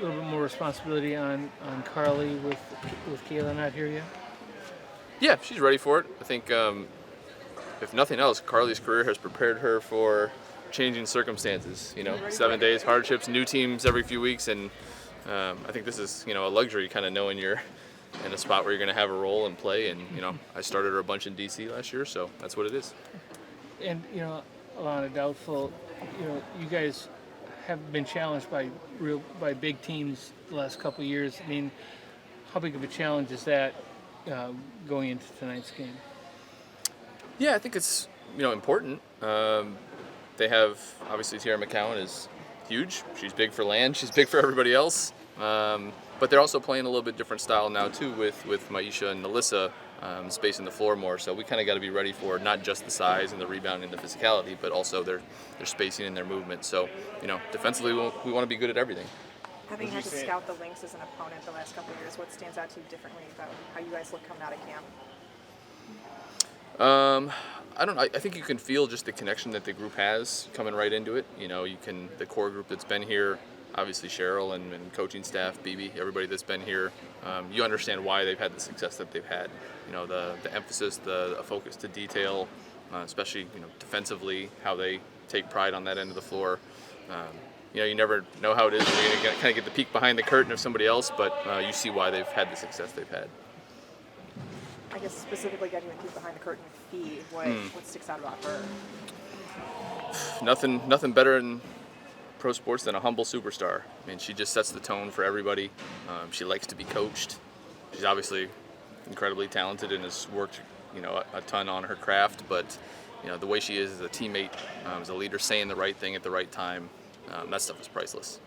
little bit more responsibility on Carly with Kayla not here yet? Yeah, she's ready for it. I think if nothing else, Carly's career has prepared her for changing circumstances. 7 days, hardships, new teams every few weeks, and I think this is a luxury, kind of knowing you're in a spot where you're going to have a role and play. And I started her a bunch in DC last year, so that's what it is. And Alana, doubtful. You guys have been challenged by big teams the last couple of years. I mean, how big of a challenge is that going into tonight's game? Yeah, I think it's important. They have, obviously, Tierra McCowan is huge. She's big for land. She's big for everybody else. But they're also playing a little bit different style now too, with Maisha and Alyssa spacing the floor more. So we kind of got to be ready for not just the size and the rebounding and the physicality, but also their spacing and their movement. So defensively, we want to be good at everything. Having had to scout the Lynx as an opponent the last couple of years, what stands out to you differently about how you guys look coming out of camp? I don't know. I think you can feel just the connection that the group has coming right into it. The core group that's been here, obviously Cheryl and coaching staff, BB, everybody that's been here, you understand why they've had the success that they've had. The emphasis, the focus to detail, especially defensively, how they take pride on that end of the floor. You never know how it is when you're going to kind of get the peek behind the curtain of somebody else, but you see why they've had the success they've had. I guess specifically getting the peek behind the curtain with Fee, what sticks out about her? Nothing better in pro sports than a humble superstar. I mean, she just sets the tone for everybody. She likes to be coached. She's obviously incredibly talented and has worked, a ton on her craft. But, the way she is as a teammate, as a leader, saying the right thing at the right time, that stuff is priceless.